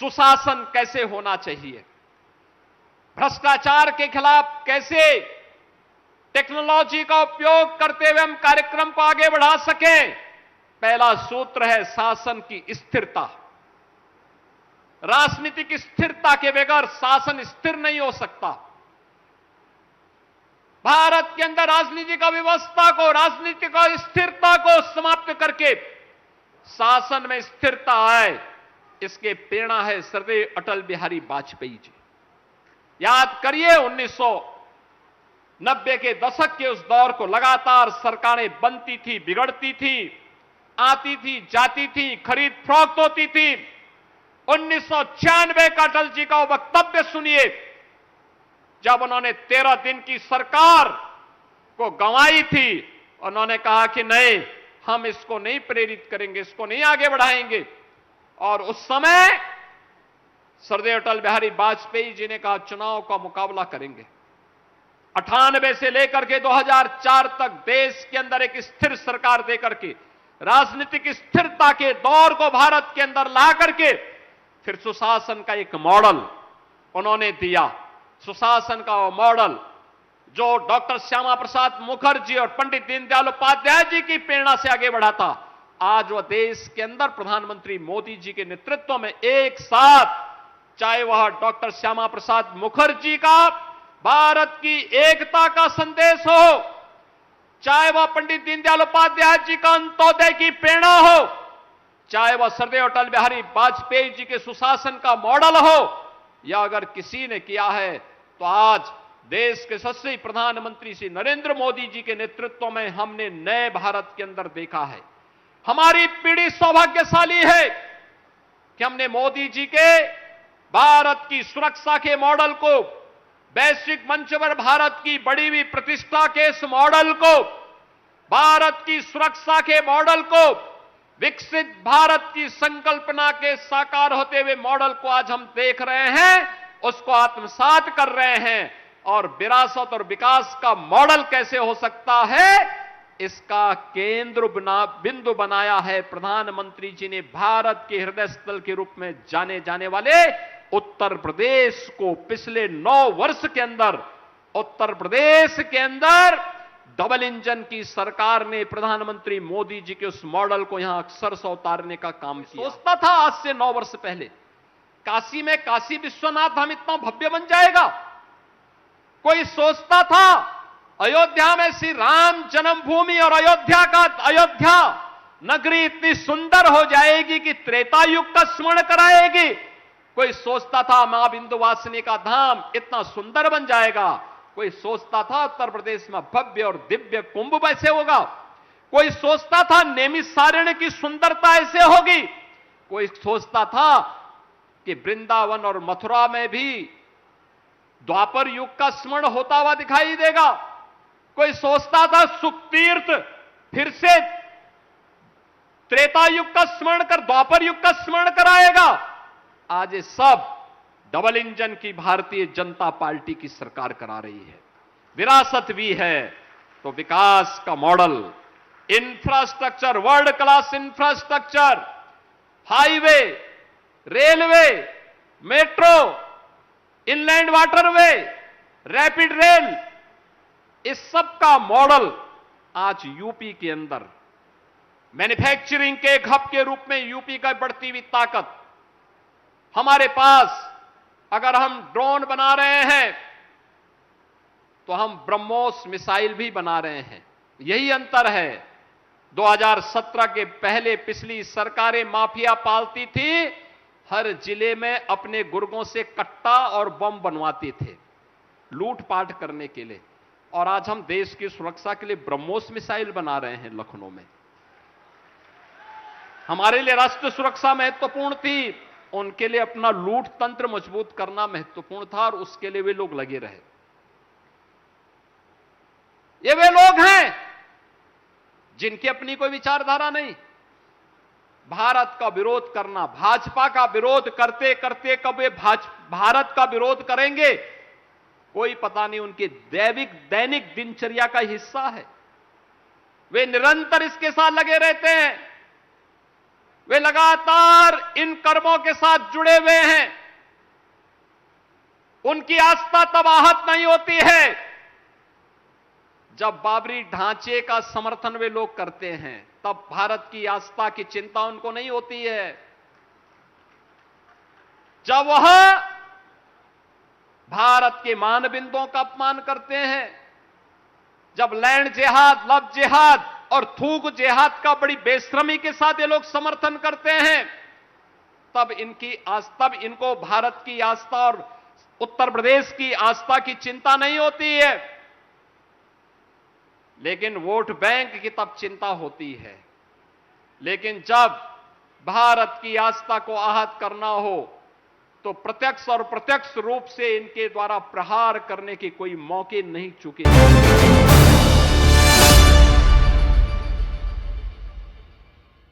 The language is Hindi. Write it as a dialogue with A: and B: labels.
A: सुशासन कैसे होना चाहिए, भ्रष्टाचार के खिलाफ कैसे टेक्नोलॉजी का उपयोग करते हुए हम कार्यक्रम को आगे बढ़ा सकें। पहला सूत्र है शासन की स्थिरता। राजनीतिक स्थिरता के बगैर शासन स्थिर नहीं हो सकता। भारत के अंदर राजनीतिक अव्यवस्था को, राजनीतिक स्थिरता को समाप्त करके शासन में स्थिरता आए, इसके प्रेरणा है सर्वदेव अटल बिहारी वाजपेयी जी। याद करिए 1990 के दशक के उस दौर को, लगातार सरकारें बनती थी, बिगड़ती थी, आती थी, जाती थी, खरीद फरोख्त होती थी। 1996 का अटल जी का वक्तव्य सुनिए, जब उन्होंने 13 दिन की सरकार को गंवाई थी। उन्होंने कहा कि नहीं, हम इसको नहीं प्रेरित करेंगे, इसको नहीं आगे बढ़ाएंगे। और उस समय सर्वदेव अटल बिहारी वाजपेयी जी ने कहा चुनाव का मुकाबला करेंगे। 98 से लेकर के 2004 तक देश के अंदर एक स्थिर सरकार देकर के, राजनीतिक स्थिरता के दौर को भारत के अंदर ला करके फिर सुशासन का एक मॉडल उन्होंने दिया। सुशासन का वो मॉडल जो डॉक्टर श्यामा प्रसाद मुखर्जी और पंडित दीनदयाल उपाध्याय जी की प्रेरणा से आगे बढ़ा था, आज वह देश के अंदर प्रधानमंत्री मोदी जी के नेतृत्व में एक साथ, चाहे वह डॉक्टर श्यामा प्रसाद मुखर्जी का भारत की एकता का संदेश हो, चाहे वह पंडित दीनदयाल उपाध्याय जी का अंत्योदय की प्रेरणा हो, चाहे वह सर्वदेव अटल बिहारी वाजपेयी जी के सुशासन का मॉडल हो, या अगर किसी ने किया है तो आज देश के यशस्वी प्रधानमंत्री श्री नरेंद्र मोदी जी के नेतृत्व में हमने नए भारत के अंदर देखा है। हमारी पीढ़ी सौभाग्यशाली है कि हमने मोदी जी के भारत की सुरक्षा के मॉडल को, वैश्विक मंच पर भारत की बढ़ी हुई प्रतिष्ठा के इस मॉडल को, भारत की सुरक्षा के मॉडल को, विकसित भारत की संकल्पना के साकार होते हुए मॉडल को आज हम देख रहे हैं, उसको आत्मसात कर रहे हैं। और विरासत और विकास का मॉडल कैसे हो सकता है, इसका केंद्र बिंदु बनाया है प्रधानमंत्री जी ने भारत के हृदय स्थल के रूप में जाने जाने वाले उत्तर प्रदेश को। पिछले 9 वर्ष के अंदर उत्तर प्रदेश के अंदर डबल इंजन की सरकार ने प्रधानमंत्री मोदी जी के उस मॉडल को यहां अक्षर से उतारने का काम किया। सोचता था आज से 9 वर्ष पहले काशी में काशी विश्वनाथ हम इतना भव्य बन जाएगा? कोई सोचता था अयोध्या में श्री राम जन्मभूमि और अयोध्या नगरी इतनी सुंदर हो जाएगी कि त्रेता युग का स्मरण कराएगी? कोई सोचता था मां विंध्यवासिनी का धाम इतना सुंदर बन जाएगा? कोई सोचता था उत्तर प्रदेश में भव्य और दिव्य कुंभ ऐसे होगा? कोई सोचता था नैमिषारण्य की सुंदरता ऐसे होगी? कोई सोचता था कि वृंदावन और मथुरा में भी द्वापर युग का स्मरण होता हुआ दिखाई देगा? कोई सोचता था सुखतीर्थ फिर से त्रेता युग का स्मरण कर द्वापर युग का स्मरण कराएगा? आज ये सब डबल इंजन की भारतीय जनता पार्टी की सरकार करा रही है। विरासत भी है तो विकास का model, infrastructure, world class infrastructure, highway, railway, metro, inland waterway, rapid rail, इस सब का मॉडल आज यूपी के अंदर मैन्युफैक्चरिंग के एक हब के रूप में यूपी का बढ़ती हुई ताकत। हमारे पास अगर हम ड्रोन बना रहे हैं तो हम ब्रह्मोस मिसाइल भी बना रहे हैं। यही अंतर है। 2017 के पहले पिछली सरकारें माफिया पालती थी, हर जिले में अपने गुर्गों से कट्टा और बम बनवाते थे लूटपाट करने के लिए, और आज हम देश की सुरक्षा के लिए ब्रह्मोस मिसाइल बना रहे हैं लखनऊ में। हमारे लिए राष्ट्र सुरक्षा महत्वपूर्ण थी, उनके लिए अपना लूट तंत्र मजबूत करना महत्वपूर्ण था, और उसके लिए वे लोग लगे रहे। ये वे लोग हैं जिनकी अपनी कोई विचारधारा नहीं। भारत का विरोध करना, भाजपा का विरोध करते करते कब वे भारत का विरोध करेंगे कोई पता नहीं। उनके दैनिक दिनचर्या का हिस्सा है। वे निरंतर इसके साथ लगे रहते हैं। वे लगातार इन कर्मों के साथ जुड़े हुए हैं। उनकी आस्था तब आहत नहीं होती है जब बाबरी ढांचे का समर्थन वे लोग करते हैं, तब भारत की आस्था की चिंता उनको नहीं होती है। जब वह भारत के मानबिंदुओं का अपमान करते हैं, जब लैंड जिहाद, लव जिहाद और थूक जिहाद का बड़ी बेशर्मी के साथ ये लोग समर्थन करते हैं, तब इनको भारत की आस्था और उत्तर प्रदेश की आस्था की चिंता नहीं होती है। लेकिन वोट बैंक की तब चिंता होती है। लेकिन जब भारत की आस्था को आहत करना हो तो प्रत्यक्ष और प्रत्यक्ष रूप से इनके द्वारा प्रहार करने के कोई मौके नहीं चुके।